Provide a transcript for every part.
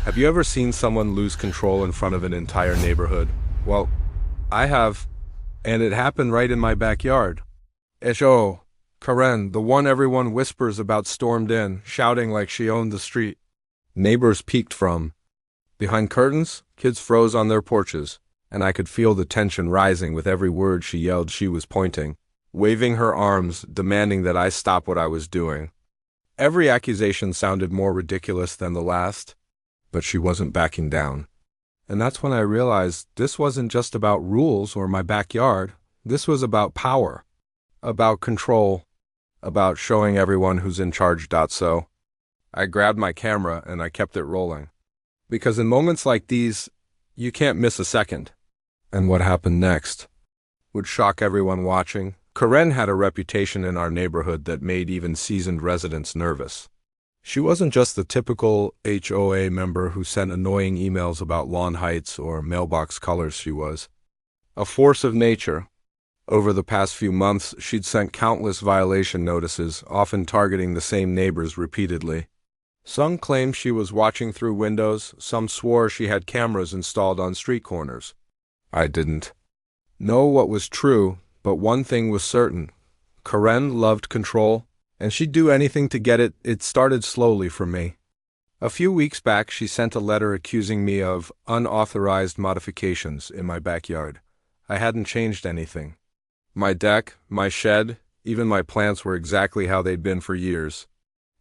Have you ever seen someone lose control in front of an entire neighborhood? Well, I have, and it happened right in my backyard. HOA Karen, the one everyone whispers about, stormed in, shouting like she owned the street. Neighbors peeked from behind curtains, kids froze on their porches, and I could feel the tension rising with every word she yelled. She was pointing, waving her arms, demanding that I stop what I was doing. Every accusation sounded more ridiculous than the last, but she wasn't backing down. And that's when I realized this wasn't just about rules or my backyard. This was about power, about control, about showing everyone who's in charge. So I grabbed my camera and I kept it rolling. Because in moments like these, you can't miss a second. And what happened next would shock everyone watching. Karen had a reputation in our neighborhood that made even seasoned residents nervous. She wasn't just the typical HOA member who sent annoying emails about lawn heights or mailbox colors. She was a force of nature. Over the past few months, she'd sent countless violation notices, often targeting the same neighbors repeatedly. Some claimed she was watching through windows, some swore she had cameras installed on street corners. I didn't know what was true, but one thing was certain. Karen loved control, and she'd do anything to get it. It started slowly for me. A few weeks back, she sent a letter accusing me of unauthorized modifications in my backyard. I hadn't changed anything. My deck, my shed, even my plants were exactly how they'd been for years.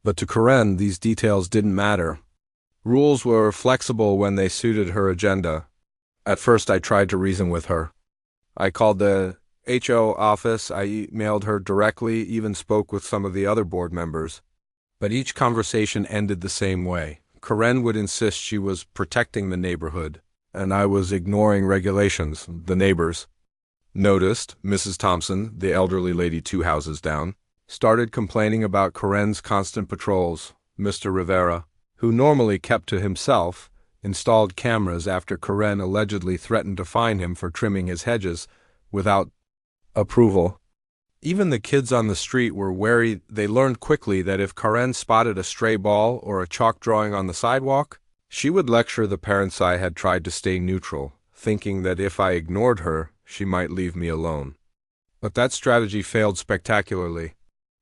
But to Karen, these details didn't matter. Rules were flexible when they suited her agenda. At first, I tried to reason with her. I called the HO office, I emailed her directly, even spoke with some of the other board members. But each conversation ended the same way. Karen would insist she was protecting the neighborhood, and I was ignoring regulations. The neighbors noticed. Mrs. Thompson, the elderly lady 2 houses down, started complaining about Karen's constant patrols. Mr. Rivera, who normally kept to himself, installed cameras after Karen allegedly threatened to fine him for trimming his hedges without approval. Even the kids on the street were wary. They learned quickly that if Karen spotted a stray ball or a chalk drawing on the sidewalk, she would lecture the parents. I had tried to stay neutral, thinking that if I ignored her, she might leave me alone. But that strategy failed spectacularly.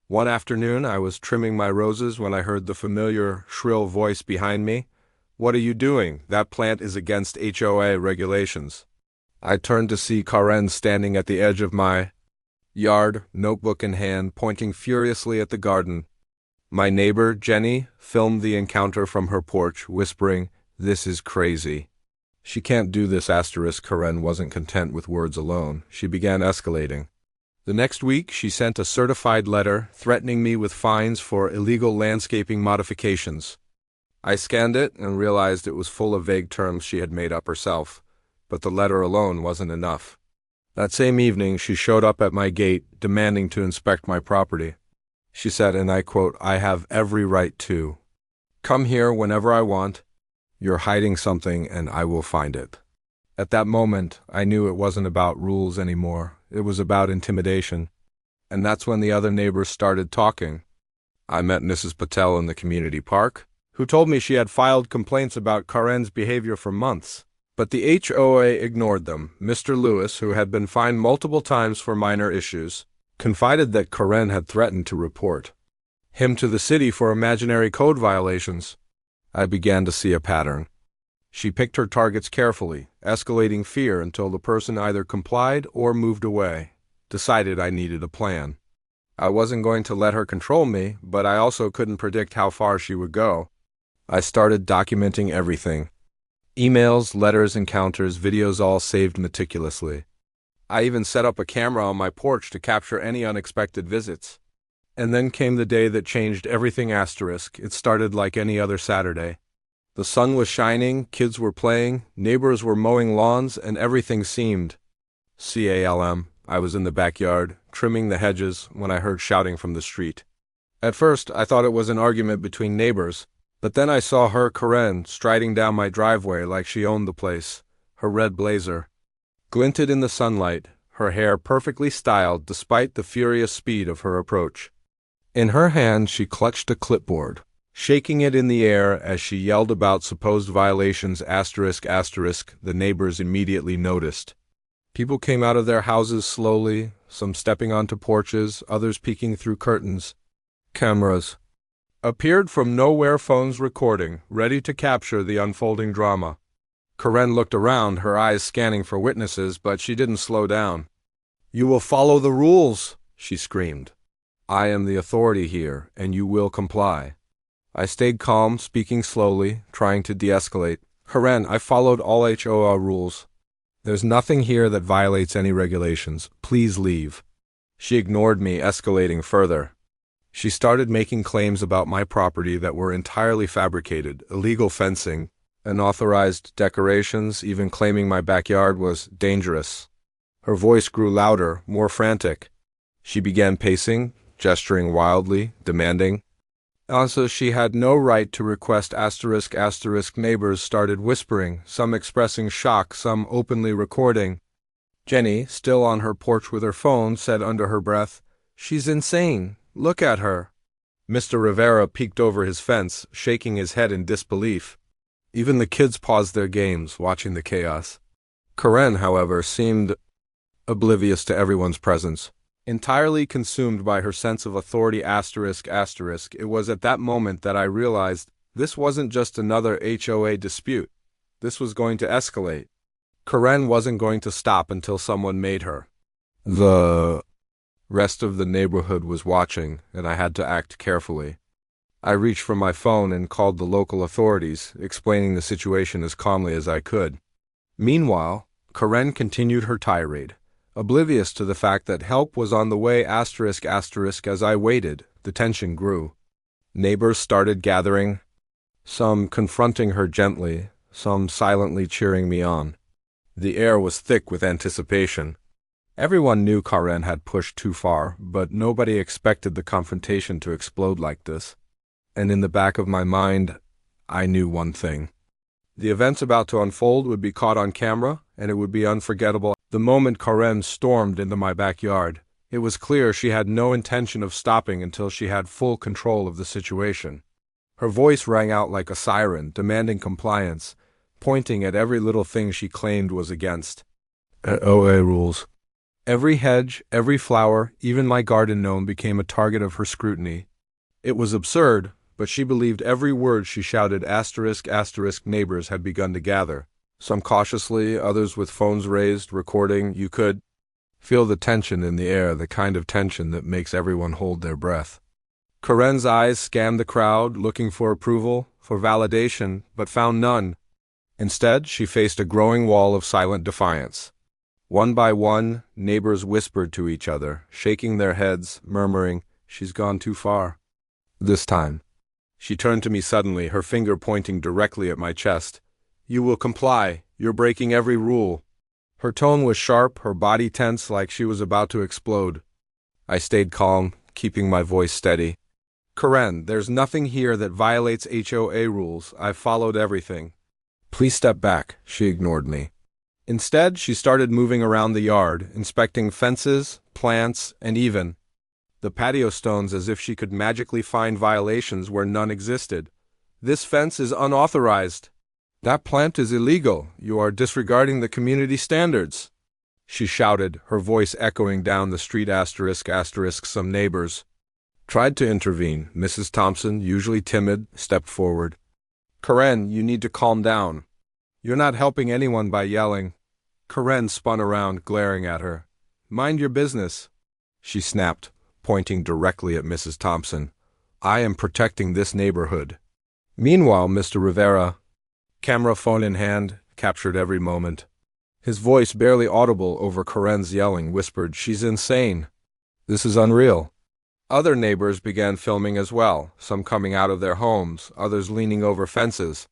One afternoon, I was trimming my roses when I heard the familiar, shrill voice behind me. "What are you doing? That plant is against HOA regulations." I turned to see Karen standing at the edge of my yard, notebook in hand, pointing furiously at the garden. My neighbor, Jenny, filmed the encounter from her porch, whispering, "This is crazy." "She can't do this." Karen wasn't content with words alone. She began escalating. The next week, she sent a certified letter threatening me with fines for illegal landscaping modifications. I scanned it and realized it was full of vague terms she had made up herself, but the letter alone wasn't enough. That same evening, she showed up at my gate, demanding to inspect my property. She said, and I quote, "I have every right to come here whenever I want. You're hiding something and I will find it." At that moment, I knew it wasn't about rules anymore. It was about intimidation. And that's when the other neighbors started talking. I met Mrs. Patel in the community park, who told me she had filed complaints about Karen's behavior for months. But the HOA ignored them. Mr. Lewis, who had been fined multiple times for minor issues, confided that Karen had threatened to report him to the city for imaginary code violations. I began to see a pattern. She picked her targets carefully, escalating fear until the person either complied or moved away. Decided I needed a plan. I wasn't going to let her control me, but I also couldn't predict how far she would go. I started documenting everything. Emails, letters, encounters, videos, all saved meticulously. I even set up a camera on my porch to capture any unexpected visits. And then came the day that changed everything. It started like any other Saturday. The sun was shining, kids were playing, neighbors were mowing lawns, and everything seemed calm. I was in the backyard, trimming the hedges, when I heard shouting from the street. At first, I thought it was an argument between neighbors. But then I saw her, Karen, striding down my driveway like she owned the place. Her red blazer glinted in the sunlight, her hair perfectly styled despite the furious speed of her approach. In her hand she clutched a clipboard. shaking it in the air as she yelled about supposed violations. The neighbors immediately noticed. People came out of their houses slowly, some stepping onto porches, others peeking through curtains. Cameras appeared from nowhere, phones recording, ready to capture the unfolding drama. Karen looked around, her eyes scanning for witnesses, but she didn't slow down. "You will follow the rules," she screamed. "I am the authority here, and you will comply." I stayed calm, speaking slowly, trying to de-escalate. "Karen, I followed all HOA rules. There's nothing here that violates any regulations. Please leave." She ignored me, escalating further. She started making claims about my property that were entirely fabricated: illegal fencing, unauthorized decorations, even claiming my backyard was dangerous. Her voice grew louder, more frantic. She began pacing, gesturing wildly, demanding. Also, she had no right to request ***. Neighbors started whispering, some expressing shock, some openly recording. Jenny, still on her porch with her phone, said under her breath, "She's insane. Look at her." Mr. Rivera peeked over his fence, shaking his head in disbelief. Even the kids paused their games, watching the chaos. Karen, however, seemed oblivious to everyone's presence, entirely consumed by her sense of authority. It was at that moment that I realized this wasn't just another HOA dispute. This was going to escalate. Karen wasn't going to stop until someone made her. The rest of the neighborhood was watching, and I had to act carefully. I reached for my phone and called the local authorities, explaining the situation as calmly as I could. Meanwhile, Karen continued her tirade, oblivious to the fact that help was on the way. As I waited, the tension grew. Neighbors started gathering, some confronting her gently, some silently cheering me on. The air was thick with anticipation. Everyone knew Karen had pushed too far, but nobody expected the confrontation to explode like this. And in the back of my mind, I knew one thing. The events about to unfold would be caught on camera, and it would be unforgettable. The moment Karen stormed into my backyard, it was clear she had no intention of stopping until she had full control of the situation. Her voice rang out like a siren, demanding compliance, pointing at every little thing she claimed was against HOA rules. Every hedge, every flower, even my garden gnome became a target of her scrutiny. It was absurd, but she believed every word she shouted. ***. Neighbors had begun to gather, some cautiously, others with phones raised, recording. You could feel the tension in the air, the kind of tension that makes everyone hold their breath. Karen's eyes scanned the crowd, looking for approval, for validation, but found none. Instead, she faced a growing wall of silent defiance. One by one, neighbors whispered to each other, shaking their heads, murmuring, "She's gone too far." This time, she turned to me suddenly, her finger pointing directly at my chest. "You will comply. You're breaking every rule." Her tone was sharp, her body tense like she was about to explode. I stayed calm, keeping my voice steady. "Karen, there's nothing here that violates HOA rules. I've followed everything. Please step back." She ignored me. Instead, she started moving around the yard, inspecting fences, plants, and even the patio stones as if she could magically find violations where none existed. "This fence is unauthorized. That plant is illegal. You are disregarding the community standards," she shouted, her voice echoing down the street. Some neighbors tried to intervene. Mrs. Thompson, usually timid, stepped forward. "Karen, you need to calm down. You're not helping anyone by yelling." Karen spun around, glaring at her. "Mind your business," she snapped, pointing directly at Mrs. Thompson. "I am protecting this neighborhood." Meanwhile, Mr. Rivera, camera phone in hand, captured every moment. His voice, barely audible over Karen's yelling, whispered, "She's insane. This is unreal." Other neighbors began filming as well, some coming out of their homes, others leaning over fences.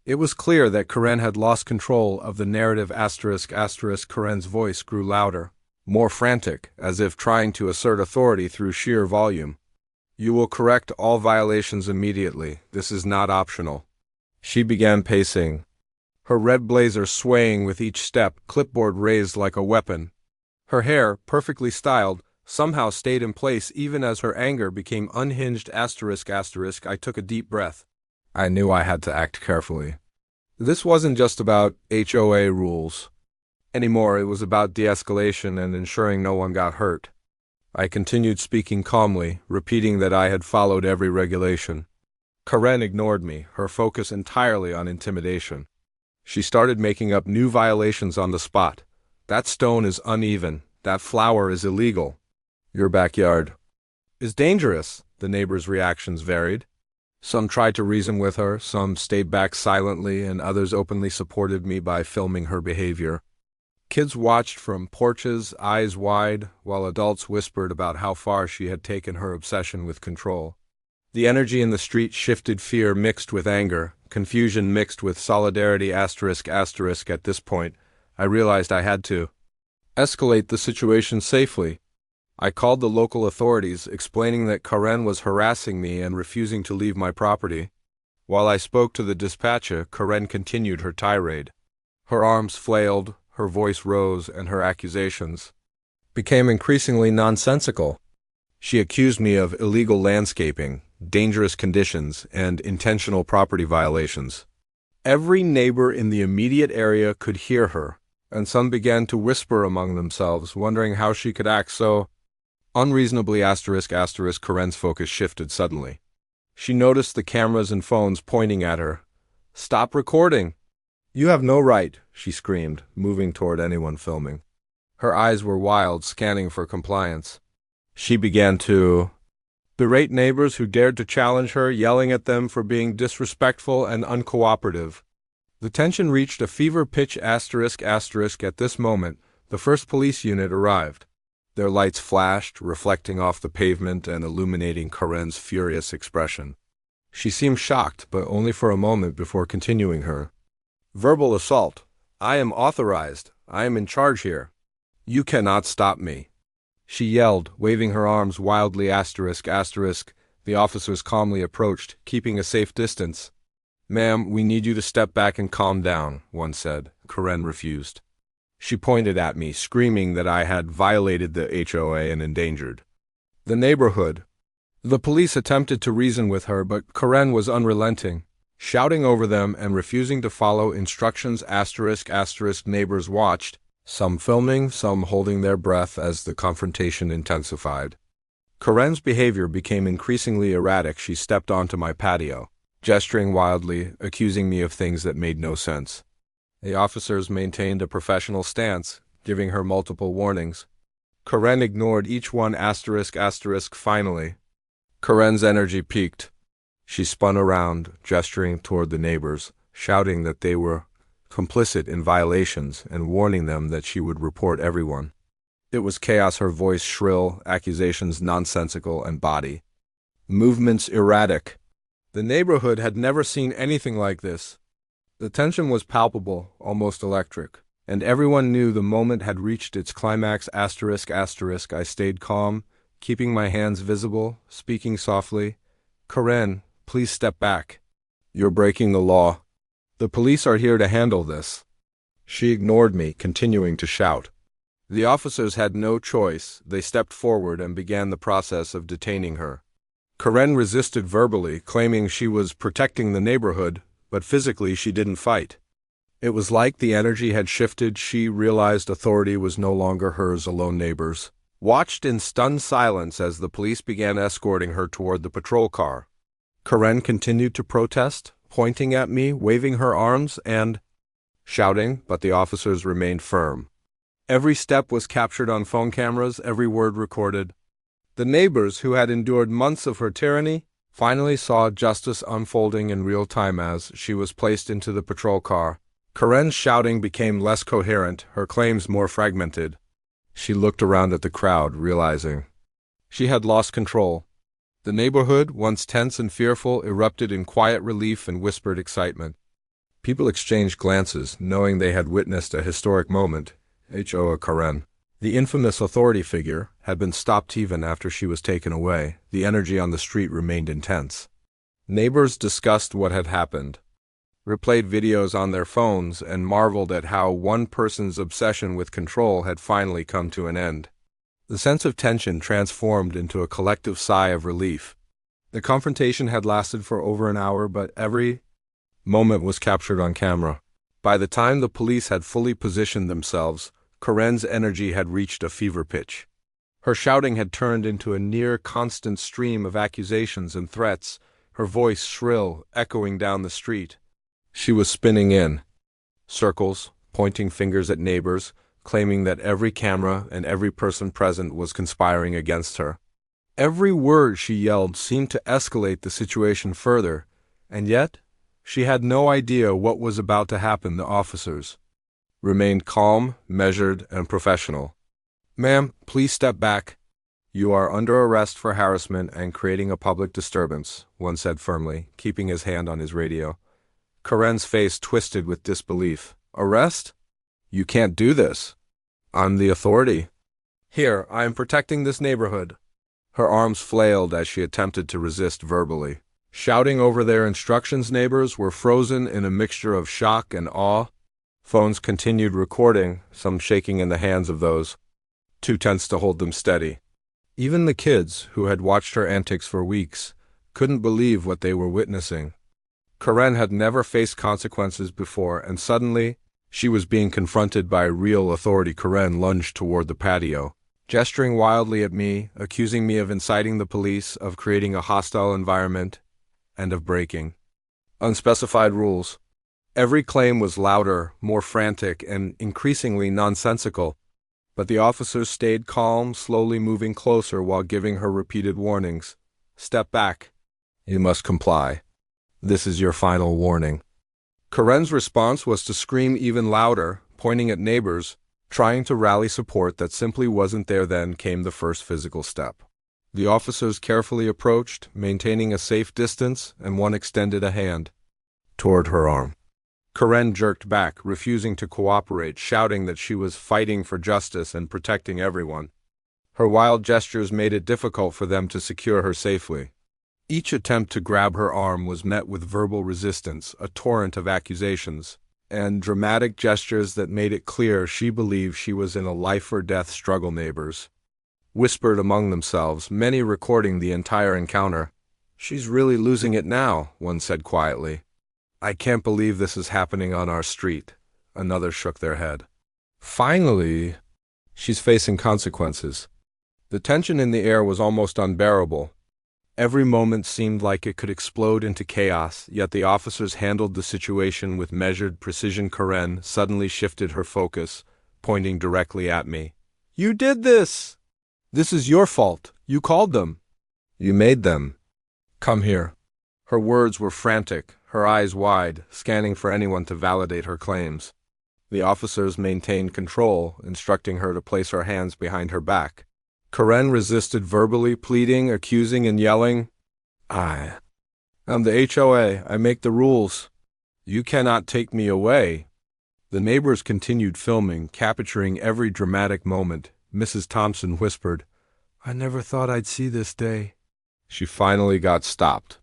It was clear that Karen had lost control of the narrative. Karen's voice grew louder, more frantic, as if trying to assert authority through sheer volume. "You will correct all violations immediately. This is not optional." She began pacing, her red blazer swaying with each step, clipboard raised like a weapon. Her hair, perfectly styled, somehow stayed in place even as her anger became unhinged. I took a deep breath. I knew I had to act carefully. This wasn't just about HOA rules anymore, it was about de-escalation and ensuring no one got hurt. I continued speaking calmly, repeating that I had followed every regulation. Karen ignored me, her focus entirely on intimidation. She started making up new violations on the spot. That stone is uneven. That flower is illegal. Your backyard is dangerous. The neighbors' reactions varied. Some tried to reason with her, some stayed back silently, and others openly supported me by filming her behavior. Kids watched from porches, eyes wide, while adults whispered about how far she had taken her obsession with control. The energy in the street shifted, fear mixed with anger, confusion mixed with solidarity. At this point, I realized I had to escalate the situation safely. I called the local authorities, explaining that Karen was harassing me and refusing to leave my property. While I spoke to the dispatcher, Karen continued her tirade. Her arms flailed, her voice rose, and her accusations became increasingly nonsensical. She accused me of illegal landscaping, dangerous conditions, and intentional property violations. Every neighbor in the immediate area could hear her, and some began to whisper among themselves, wondering how she could act so unreasonably. Karen's focus shifted suddenly. She noticed the cameras and phones pointing at her. "Stop recording! You have no right," she screamed, moving toward anyone filming. Her eyes were wild, scanning for compliance. She began to berate neighbors who dared to challenge her, yelling at them for being disrespectful and uncooperative. The tension reached a fever pitch. At this moment, the first police unit arrived. Their lights flashed, reflecting off the pavement and illuminating Karen's furious expression. She seemed shocked, but only for a moment before continuing her verbal assault. "I am authorized. I am in charge here. You cannot stop me," she yelled, waving her arms wildly. The officers calmly approached, keeping a safe distance. "Ma'am, we need you to step back and calm down," one said. Karen refused. She pointed at me, screaming that I had violated the HOA and endangered the neighborhood. The police attempted to reason with her, but Karen was unrelenting, shouting over them and refusing to follow instructions. Neighbors watched, some filming, some holding their breath as the confrontation intensified. Karen's behavior became increasingly erratic. She stepped onto my patio, gesturing wildly, accusing me of things that made no sense. The officers maintained a professional stance, giving her multiple warnings. Karen ignored each one. Finally, Karen's energy peaked. She spun around, gesturing toward the neighbors, shouting that they were complicit in violations and warning them that she would report everyone. It was chaos, her voice shrill, accusations nonsensical, and body movements erratic. The neighborhood had never seen anything like this. The tension was palpable, almost electric, and everyone knew the moment had reached its climax. I stayed calm, keeping my hands visible, speaking softly. "Karen, please step back. You're breaking the law. The police are here to handle this." She ignored me, continuing to shout. The officers had no choice. They stepped forward and began the process of detaining her. Karen resisted verbally, claiming she was protecting the neighborhood, but physically she didn't fight. It was like the energy had shifted. She realized authority was no longer hers alone. Neighbors watched in stunned silence as the police began escorting her toward the patrol car. Karen continued to protest, pointing at me, waving her arms, and shouting, but the officers remained firm. Every step was captured on phone cameras, every word recorded. The neighbors, who had endured months of her tyranny, finally saw justice unfolding in real time as she was placed into the patrol car. Karen's shouting became less coherent, her claims more fragmented. She looked around at the crowd, realizing she had lost control. The neighborhood, once tense and fearful, erupted in quiet relief and whispered excitement. People exchanged glances, knowing they had witnessed a historic moment. HOA Karen, the infamous authority figure, had been stopped even after she was taken away. The energy on the street remained intense. Neighbors discussed what had happened, replayed videos on their phones, and marveled at how one person's obsession with control had finally come to an end. The sense of tension transformed into a collective sigh of relief. The confrontation had lasted for over an hour, but every moment was captured on camera. By the time the police had fully positioned themselves, Karen's energy had reached a fever pitch. Her shouting had turned into a near-constant stream of accusations and threats, her voice shrill, echoing down the street. She was spinning in circles, pointing fingers at neighbors, claiming that every camera and every person present was conspiring against her. Every word she yelled seemed to escalate the situation further, and yet she had no idea what was about to happen. The officers remained calm, measured, and professional. "Ma'am, please step back. You are under arrest for harassment and creating a public disturbance," one said firmly, keeping his hand on his radio. Karen's face twisted with disbelief. "Arrest? You can't do this. I'm the authority. Here, I am protecting this neighborhood." Her arms flailed as she attempted to resist verbally. Shouting over their instructions, neighbors were frozen in a mixture of shock and awe. Phones continued recording, some shaking in the hands of those too tense to hold them steady. Even the kids, who had watched her antics for weeks, couldn't believe what they were witnessing. Karen had never faced consequences before, and suddenly, she was being confronted by real authority. Karen lunged toward the patio, gesturing wildly at me, accusing me of inciting the police, of creating a hostile environment, and of breaking unspecified rules. Every claim was louder, more frantic, and increasingly nonsensical, but the officers stayed calm, slowly moving closer while giving her repeated warnings. "Step back. You must comply. This is your final warning." Karen's response was to scream even louder, pointing at neighbors, trying to rally support that simply wasn't there. Then came the first physical step. The officers carefully approached, maintaining a safe distance, and one extended a hand toward her arm. Karen jerked back, refusing to cooperate, shouting that she was fighting for justice and protecting everyone. Her wild gestures made it difficult for them to secure her safely. Each attempt to grab her arm was met with verbal resistance, a torrent of accusations, and dramatic gestures that made it clear she believed she was in a life-or-death struggle. Neighbors whispered among themselves, many recording the entire encounter. "She's really losing it now," one said quietly. "I can't believe this is happening on our street," another shook their head. "Finally, she's facing consequences." The tension in the air was almost unbearable. Every moment seemed like it could explode into chaos, yet the officers handled the situation with measured precision. Karen suddenly shifted her focus, pointing directly at me. "You did this! This is your fault. You called them. You made them. Come here." Her words were frantic, her eyes wide, scanning for anyone to validate her claims. The officers maintained control, instructing her to place her hands behind her back. Karen resisted verbally, pleading, accusing, and yelling. I'm the HOA. I make the rules. You cannot take me away." The neighbors continued filming, capturing every dramatic moment. Mrs. Thompson whispered, "I never thought I'd see this day." She finally got stopped.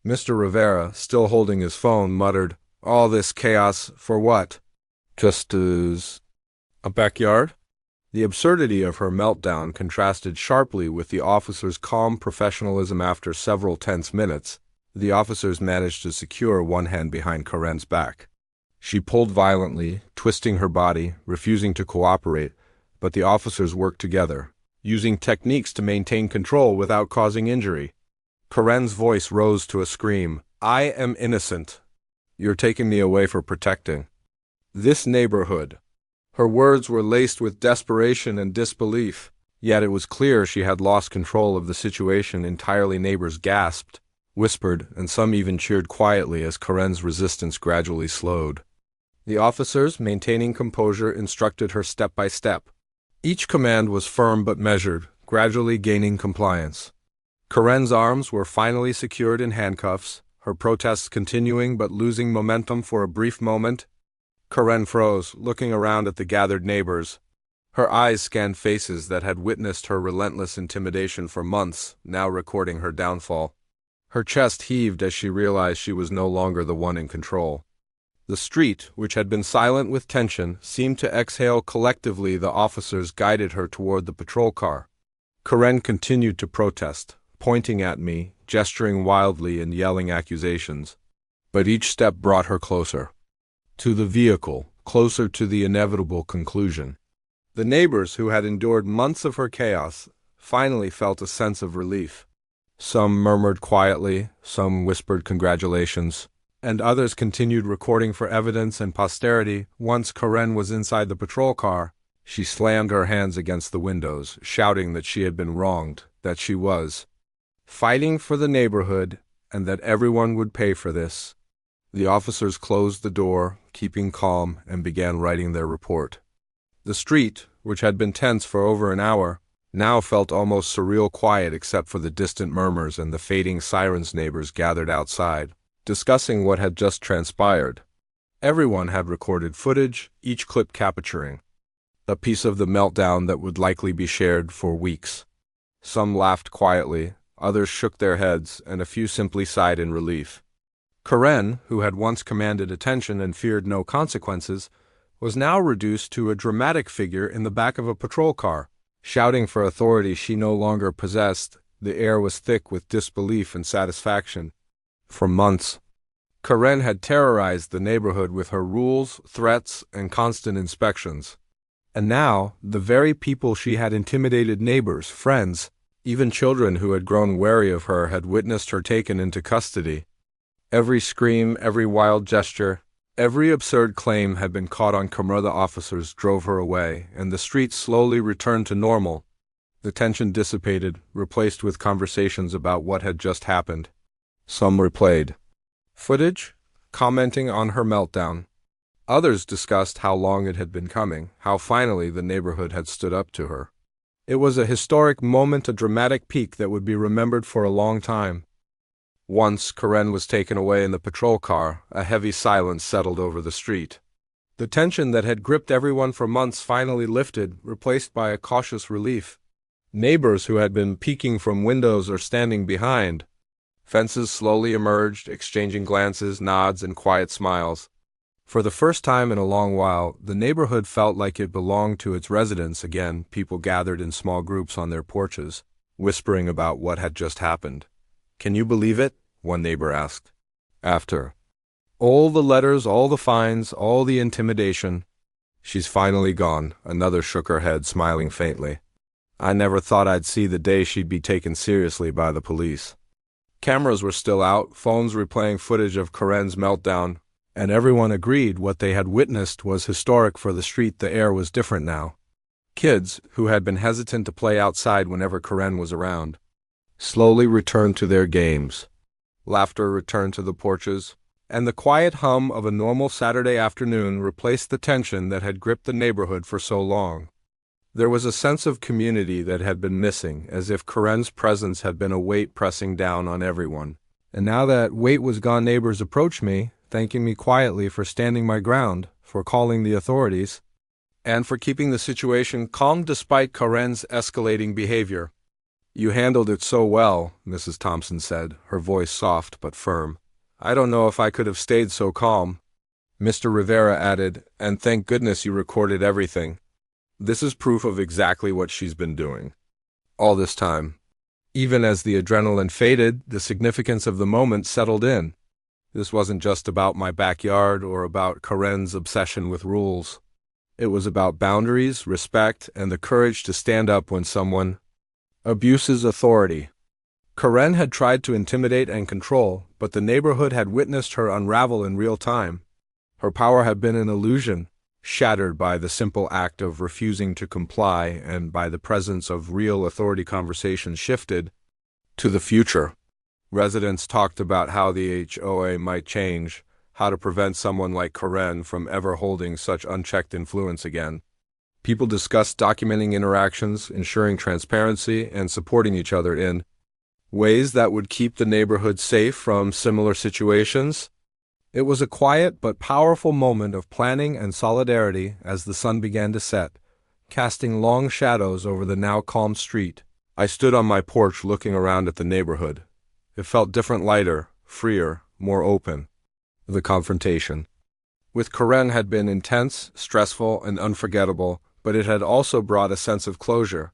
Mr. Rivera, still holding his phone, muttered, "All this chaos for what? Just as a backyard?" The absurdity of her meltdown contrasted sharply with the officers' calm professionalism. After several tense minutes, the officers managed to secure one hand behind Karen's back. She pulled violently, twisting her body, refusing to cooperate, but the officers worked together, using techniques to maintain control without causing injury. Karen's voice rose to a scream. "I am innocent. You're taking me away for protecting this neighborhood." Her words were laced with desperation and disbelief, yet it was clear she had lost control of the situation entirely. Neighbors gasped, whispered, and some even cheered quietly as Karen's resistance gradually slowed. The officers, maintaining composure, instructed her step by step. Each command was firm but measured, gradually gaining compliance. Karen's arms were finally secured in handcuffs, her protests continuing but losing momentum for a brief moment. Karen froze, looking around at the gathered neighbors. Her eyes scanned faces that had witnessed her relentless intimidation for months, now recording her downfall. Her chest heaved as she realized she was no longer the one in control. The street, which had been silent with tension, seemed to exhale collectively. The officers guided her toward the patrol car. Karen continued to protest, pointing at me, gesturing wildly and yelling accusations. But each step brought her closer to the vehicle, closer to the inevitable conclusion. The neighbors, who had endured months of her chaos, finally felt a sense of relief. Some murmured quietly, some whispered congratulations, and others continued recording for evidence and posterity. Once Karen was inside the patrol car, she slammed her hands against the windows, shouting that she had been wronged, that she was fighting for the neighborhood, and that everyone would pay for this. The officers closed the door, keeping calm, and began writing their report. The street, which had been tense for over an hour, now felt almost surreal quiet except for the distant murmurs and the fading sirens. Neighbors gathered outside, discussing what had just transpired. Everyone had recorded footage, each clip capturing a piece of the meltdown that would likely be shared for weeks. Some laughed quietly, others shook their heads, and a few simply sighed in relief. Karen, who had once commanded attention and feared no consequences, was now reduced to a dramatic figure in the back of a patrol car, shouting for authority she no longer possessed. The air was thick with disbelief and satisfaction. For months, Karen had terrorized the neighborhood with her rules, threats, and constant inspections. And now, the very people she had intimidated, neighbors, friends, even children who had grown wary of her, had witnessed her taken into custody. Every scream, every wild gesture, every absurd claim had been caught on camera. The officers drove her away, and the streets slowly returned to normal. The tension dissipated, replaced with conversations about what had just happened. Some replayed footage, commenting on her meltdown. Others discussed how long it had been coming, how finally the neighborhood had stood up to her. It was a historic moment, a dramatic peak that would be remembered for a long time. Once Karen was taken away in the patrol car, a heavy silence settled over the street. The tension that had gripped everyone for months finally lifted, replaced by a cautious relief. Neighbors who had been peeking from windows or standing behind fences slowly emerged, exchanging glances, nods, and quiet smiles. For the first time in a long while, the neighborhood felt like it belonged to its residents again. People gathered in small groups on their porches, whispering about what had just happened. "Can you believe it?" one neighbor asked. After all the letters, all the fines, all the intimidation, "She's finally gone," another shook her head, smiling faintly. "I never thought I'd see the day she'd be taken seriously by the police." Cameras were still out, phones replaying footage of Karen's meltdown, and everyone agreed what they had witnessed was historic for the street. The air was different now. Kids, who had been hesitant to play outside whenever Karen was around, slowly returned to their games. Laughter returned to the porches, and the quiet hum of a normal Saturday afternoon replaced the tension that had gripped the neighborhood for so long. There was a sense of community that had been missing, as if Karen's presence had been a weight pressing down on everyone. And now that weight was gone, neighbors approached me, thanking me quietly for standing my ground, for calling the authorities, and for keeping the situation calm despite Karen's escalating behavior. "You handled it so well," Mrs. Thompson said, her voice soft but firm. "I don't know if I could have stayed so calm." Mr. Rivera added, "And thank goodness you recorded everything. This is proof of exactly what she's been doing all this time." Even as the adrenaline faded, the significance of the moment settled in. This wasn't just about my backyard or about Karen's obsession with rules. It was about boundaries, respect, and the courage to stand up when someone abuses authority. Karen had tried to intimidate and control, but the neighborhood had witnessed her unravel in real time. Her power had been an illusion, shattered by the simple act of refusing to comply and by the presence of real authority. Conversations shifted to the future. Residents talked about how the HOA might change, how to prevent someone like Karen from ever holding such unchecked influence again. People discussed documenting interactions, ensuring transparency, and supporting each other in ways that would keep the neighborhood safe from similar situations. It was a quiet but powerful moment of planning and solidarity as the sun began to set, casting long shadows over the now calm street. I stood on my porch looking around at the neighborhood. It felt different, lighter, freer, more open. The confrontation with Karen had been intense, stressful, and unforgettable, but it had also brought a sense of closure.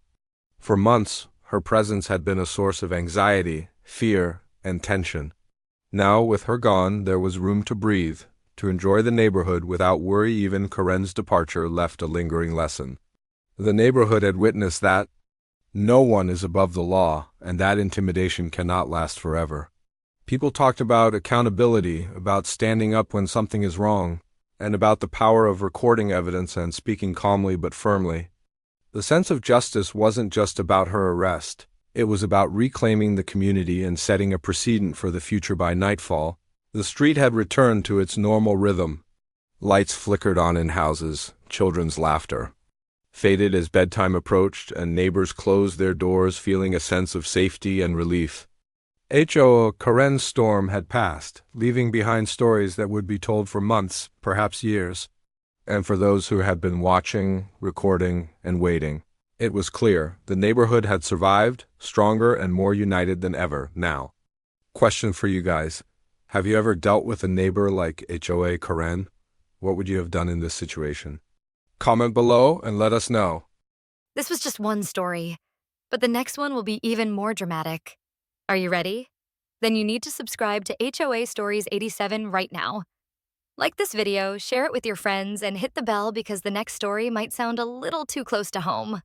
For months, her presence had been a source of anxiety, fear, and tension. Now, with her gone, there was room to breathe, to enjoy the neighborhood without worry. Even Karen's departure left a lingering lesson. The neighborhood had witnessed that no one is above the law, and that intimidation cannot last forever. People talked about accountability, about standing up when something is wrong, and about the power of recording evidence and speaking calmly but firmly. The sense of justice wasn't just about her arrest. It was about reclaiming the community and setting a precedent for the future. By nightfall, the street had returned to its normal rhythm. Lights flickered on in houses, children's laughter faded as bedtime approached, and neighbors closed their doors, feeling a sense of safety and relief. HOA Karen's storm had passed, leaving behind stories that would be told for months, perhaps years. And for those who had been watching, recording, and waiting, it was clear the neighborhood had survived, stronger and more united than ever. Now, question for you guys. Have you ever dealt with a neighbor like HOA Karen? What would you have done in this situation? Comment below and let us know. This was just one story, but the next one will be even more dramatic. Are you ready? Then you need to subscribe to HOA Stories 87 right now. Like this video, share it with your friends, and hit the bell because the next story might sound a little too close to home.